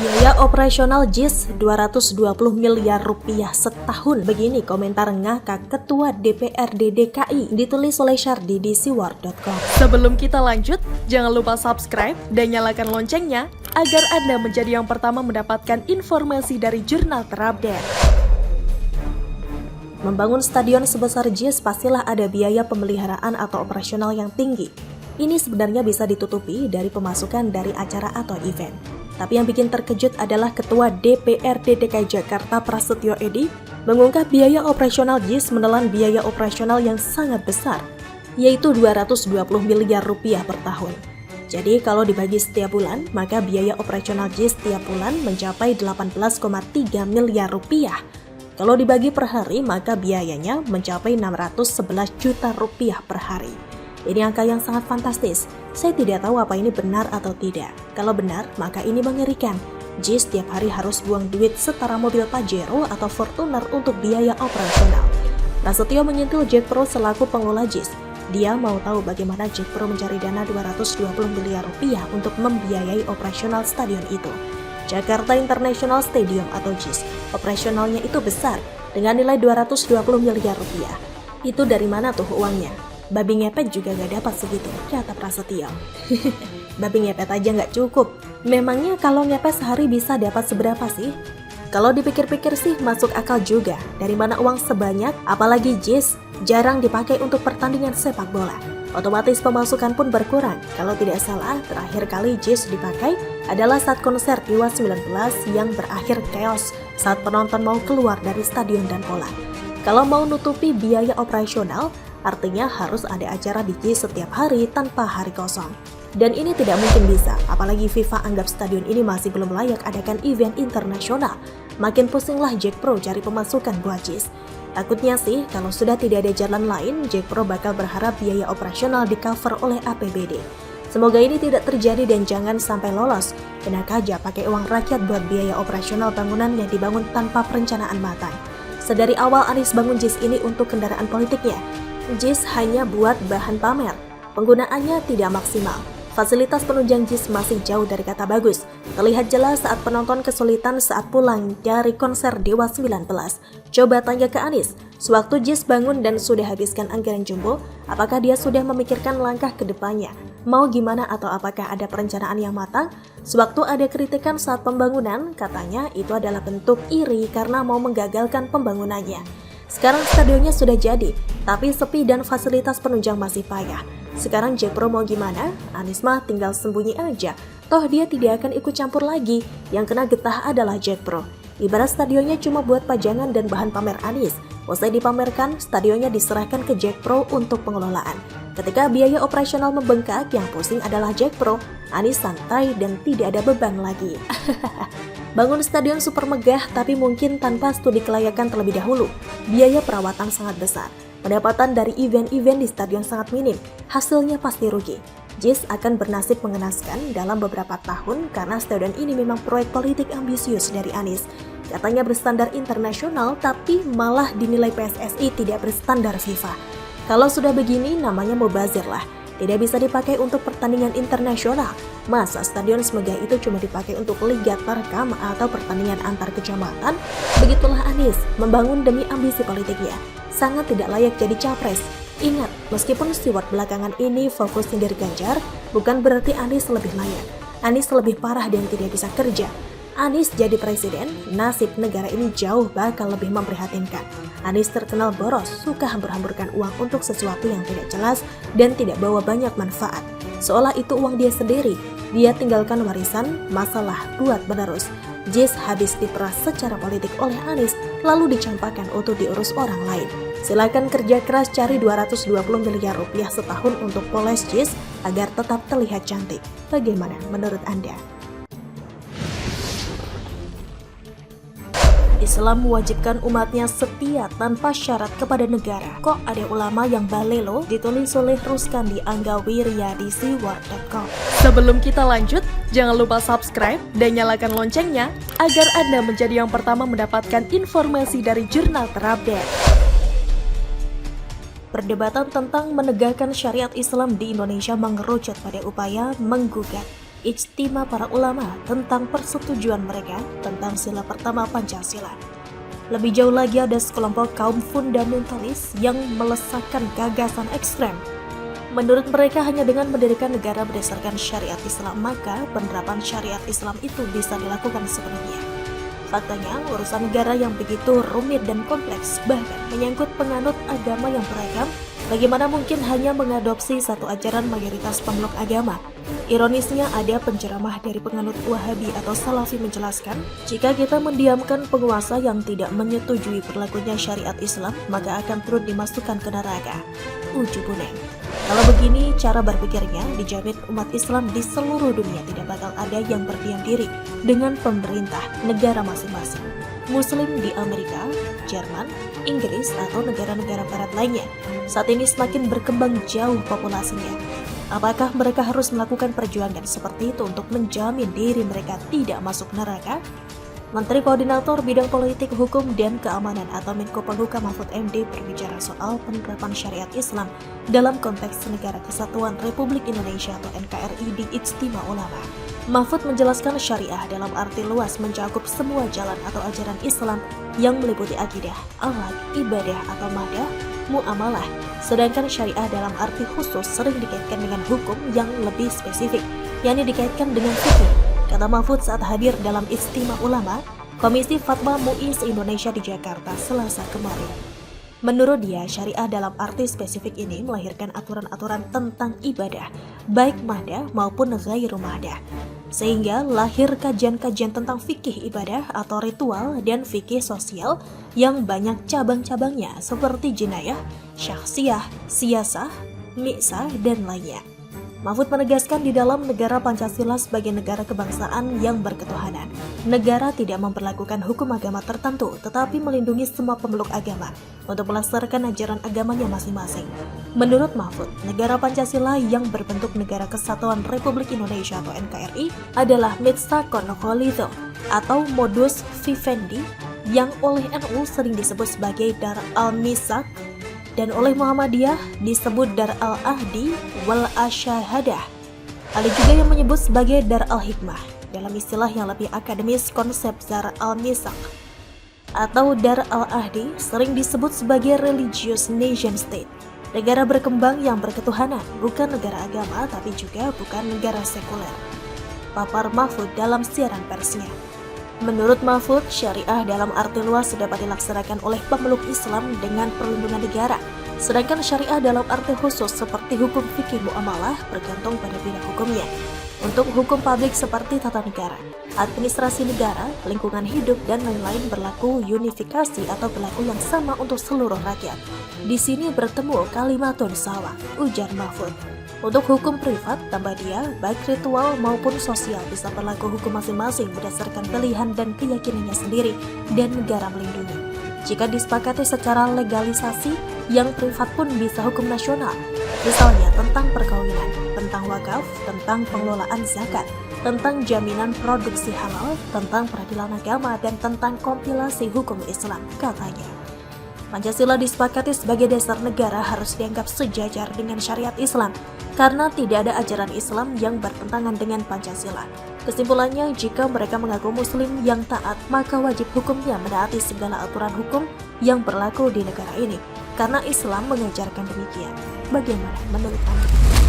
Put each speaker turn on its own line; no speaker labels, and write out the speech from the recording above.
Biaya operasional JIS 220 miliar rupiah setahun. Begini komentar ngakak Ketua DPRD DKI ditulis oleh Syardi di siwar.com.
Sebelum kita lanjut, jangan lupa subscribe dan nyalakan loncengnya agar Anda menjadi yang pertama mendapatkan informasi dari jurnal terupdate.
Membangun stadion sebesar JIS pastilah ada biaya pemeliharaan atau operasional yang tinggi. Ini sebenarnya bisa ditutupi dari pemasukan dari acara atau event. Tapi yang bikin terkejut adalah Ketua DPRD DKI Jakarta Prasetyo Edy mengungkap biaya operasional JIS menelan biaya operasional yang sangat besar, yaitu 220 miliar rupiah per tahun. Jadi kalau dibagi setiap bulan, maka biaya operasional JIS setiap bulan mencapai 18,3 miliar rupiah. Kalau dibagi per hari, maka biayanya mencapai 611 juta rupiah per hari. Ini angka yang sangat fantastis. Saya tidak tahu apa ini benar atau tidak. Kalau benar, maka ini mengerikan. JIS setiap hari harus buang duit setara mobil Pajero atau Fortuner untuk biaya operasional. Prasetyo menyentil Jack Pro selaku pengelola JIS. Dia mau tahu bagaimana Jack Pro mencari dana 220 miliar rupiah untuk membiayai operasional stadion itu. Jakarta International Stadium atau JIS, operasionalnya itu besar dengan nilai 220 miliar rupiah. Itu dari mana tuh uangnya? Babi ngepet juga gak dapat segitu, kata Prasetyo. Babi ngepet aja gak cukup. Memangnya kalau ngepet sehari bisa dapat seberapa sih? Kalau dipikir-pikir sih masuk akal juga. Dari mana uang sebanyak, apalagi JIS, jarang dipakai untuk pertandingan sepak bola. Otomatis pemasukan pun berkurang. Kalau tidak salah, terakhir kali JIS dipakai adalah saat konser Dewa 19 yang berakhir chaos saat penonton mau keluar dari stadion dan bola. Kalau mau nutupi biaya operasional, artinya harus ada acara di JIS setiap hari tanpa hari kosong. Dan ini tidak mungkin bisa, apalagi FIFA anggap stadion ini masih belum layak adakan event internasional. Makin pusinglah Jack Pro cari pemasukan buat JIS. Takutnya sih, kalau sudah tidak ada jalan lain, Jack Pro bakal berharap biaya operasional di-cover oleh APBD. Semoga ini tidak terjadi dan jangan sampai lolos. Enak aja pakai uang rakyat buat biaya operasional bangunan yang dibangun tanpa perencanaan matang. Sedari awal Anies bangun JIS ini untuk kendaraan politiknya. JIS hanya buat bahan pamer, penggunaannya tidak maksimal. Fasilitas penunjang JIS masih jauh dari kata bagus. Terlihat jelas saat penonton kesulitan saat pulang dari konser Dewa 19. Coba tanya ke Anies, sewaktu JIS bangun dan sudah habiskan anggaran jumbo, apakah dia sudah memikirkan langkah ke depannya? Mau gimana atau apakah ada perencanaan yang matang? Sewaktu ada kritikan saat pembangunan, katanya itu adalah bentuk iri karena mau menggagalkan pembangunannya. Sekarang stadionnya sudah jadi, tapi sepi dan fasilitas penunjang masih payah. Sekarang Jack Pro mau gimana? Anies mah tinggal sembunyi aja. Toh dia tidak akan ikut campur lagi. Yang kena getah adalah Jack Pro. Ibarat stadionnya cuma buat pajangan dan bahan pamer Anies. Usai dipamerkan, stadionnya diserahkan ke Jack Pro untuk pengelolaan. Ketika biaya operasional membengkak, yang pusing adalah Jack Pro. Anies santai dan tidak ada beban lagi. Bangun stadion super megah tapi mungkin tanpa studi kelayakan terlebih dahulu. Biaya perawatan sangat besar. Pendapatan dari event-event di stadion sangat minim. Hasilnya pasti rugi. JIS akan bernasib mengenaskan dalam beberapa tahun karena stadion ini memang proyek politik ambisius dari Anies. Katanya berstandar internasional tapi malah dinilai PSSI tidak berstandar FIFA. Kalau sudah begini namanya mubazir lah. Tidak bisa dipakai untuk pertandingan internasional. Masa stadion semegah itu cuma dipakai untuk liga tarkam atau pertandingan antar kecamatan? Begitulah Anies, membangun demi ambisi politiknya. Sangat tidak layak jadi capres. Ingat, meskipun steward belakangan ini fokus sindir Ganjar, bukan berarti Anies lebih layak. Anies lebih parah dan tidak bisa kerja. Anies jadi presiden, nasib negara ini jauh bakal lebih memprihatinkan. Anies terkenal boros, suka hambur-hamburkan uang untuk sesuatu yang tidak jelas dan tidak bawa banyak manfaat. Seolah itu uang dia sendiri, dia tinggalkan warisan, masalah buat menerus. JIS habis diperas secara politik oleh Anies, lalu dicampakkan untuk diurus orang lain. Silakan kerja keras cari 220 miliar rupiah setahun untuk poles JIS agar tetap terlihat cantik. Bagaimana menurut Anda? Islam mewajibkan umatnya setia tanpa syarat kepada negara. Kok ada ulama yang balelo? Ditulis oleh Ruskandi Anggawirya di siwar.com.
Sebelum kita lanjut, jangan lupa subscribe dan nyalakan loncengnya agar Anda menjadi yang pertama mendapatkan informasi dari jurnal terupdate.
Perdebatan tentang menegakkan syariat Islam di Indonesia mengerucut pada upaya menggugat ijtima para ulama tentang persetujuan mereka tentang sila pertama Pancasila. Lebih jauh lagi ada sekelompok kaum fundamentalis yang melesatkan gagasan ekstrem. Menurut mereka hanya dengan mendirikan negara berdasarkan syariat Islam, maka penerapan syariat Islam itu bisa dilakukan sepenuhnya. Faktanya, urusan negara yang begitu rumit dan kompleks, bahkan menyangkut penganut agama yang beragam, bagaimana mungkin hanya mengadopsi satu ajaran mayoritas pemeluk agama? Ironisnya, ada penceramah dari penganut Wahabi atau Salafi menjelaskan, jika kita mendiamkan penguasa yang tidak menyetujui berlakunya syariat Islam, maka akan turut dimasukkan ke neraka. Uju Buneng. Kalau begini cara berpikirnya, dijamin umat Islam di seluruh dunia tidak bakal ada yang berdiam diri dengan pemerintah negara masing-masing. Muslim di Amerika, Jerman, Inggris, atau negara-negara barat lainnya saat ini semakin berkembang jauh populasinya. Apakah mereka harus melakukan perjuangan seperti itu untuk menjamin diri mereka tidak masuk neraka? Menteri Koordinator Bidang Politik, Hukum, dan Keamanan atau Menko Polhukam Mahfud MD berbicara soal penerapan syariat Islam dalam konteks Negara Kesatuan Republik Indonesia atau NKRI di Ijtima Ulama. Mahfud menjelaskan syariah dalam arti luas mencakup semua jalan atau ajaran Islam yang meliputi akidah, akhlak, ibadah atau madah, muamalah. Sedangkan syariah dalam arti khusus sering dikaitkan dengan hukum yang lebih spesifik, yakni dikaitkan dengan fikih. Kata Mahfud saat hadir dalam Ijtima Ulama, Komisi Fatwa MUI se-Indonesia di Jakarta Selasa kemarin. Menurut dia, syariah dalam arti spesifik ini melahirkan aturan-aturan tentang ibadah, baik mahdah maupun ghairu mahdah. Sehingga lahir kajian-kajian tentang fikih ibadah atau ritual dan fikih sosial yang banyak cabang-cabangnya seperti jinayah, syakhsiyah, siyasah, mi'sah, dan lainnya. Mahfud menegaskan di dalam negara Pancasila sebagai negara kebangsaan yang berketuhanan, negara tidak memperlakukan hukum agama tertentu tetapi melindungi semua pemeluk agama untuk melaksanakan ajaran agamanya masing-masing. Menurut Mahfud, negara Pancasila yang berbentuk Negara Kesatuan Republik Indonesia atau NKRI adalah Mitsakon Kholidho atau modus vivendi yang oleh NU sering disebut sebagai Dar al-Misak dan oleh Muhammadiyah disebut Dar al-Ahdi wal Asyahadah. Ada juga yang menyebut sebagai Dar al-Hikmah. Dalam istilah yang lebih akademis, konsep Dar al-Misak atau Dar al-Ahdi sering disebut sebagai religious nation state, negara berkembang yang berketuhanan, bukan negara agama tapi juga bukan negara sekuler. Papar Mahfud dalam siaran persnya. Menurut Mahfud, syariah dalam arti luas dapat dilaksanakan oleh pemeluk Islam dengan perlindungan negara. Sedangkan syariah dalam arti khusus seperti hukum fikih muamalah bergantung pada bidang hukumnya. Untuk hukum publik seperti tata negara, administrasi negara, lingkungan hidup, dan lain-lain berlaku unifikasi atau berlaku yang sama untuk seluruh rakyat. Di sini bertemu kalimatun sawa, ujar Mahfud. Untuk hukum privat, tambah dia, baik ritual maupun sosial bisa berlaku hukum masing-masing berdasarkan pilihan dan keyakinannya sendiri dan negara melindungi. Jika disepakati secara legalisasi, yang privat pun bisa hukum nasional. Misalnya tentang perkawinan, tentang wakaf, tentang pengelolaan zakat, tentang jaminan produksi halal, tentang peradilan agama, dan tentang kompilasi hukum Islam, katanya. Pancasila disepakati sebagai dasar negara harus dianggap sejajar dengan syariat Islam karena tidak ada ajaran Islam yang bertentangan dengan Pancasila. Kesimpulannya, jika mereka mengaku muslim yang taat, maka wajib hukumnya menaati segala aturan hukum yang berlaku di negara ini karena Islam mengajarkan demikian. Bagaimana menurut Anda?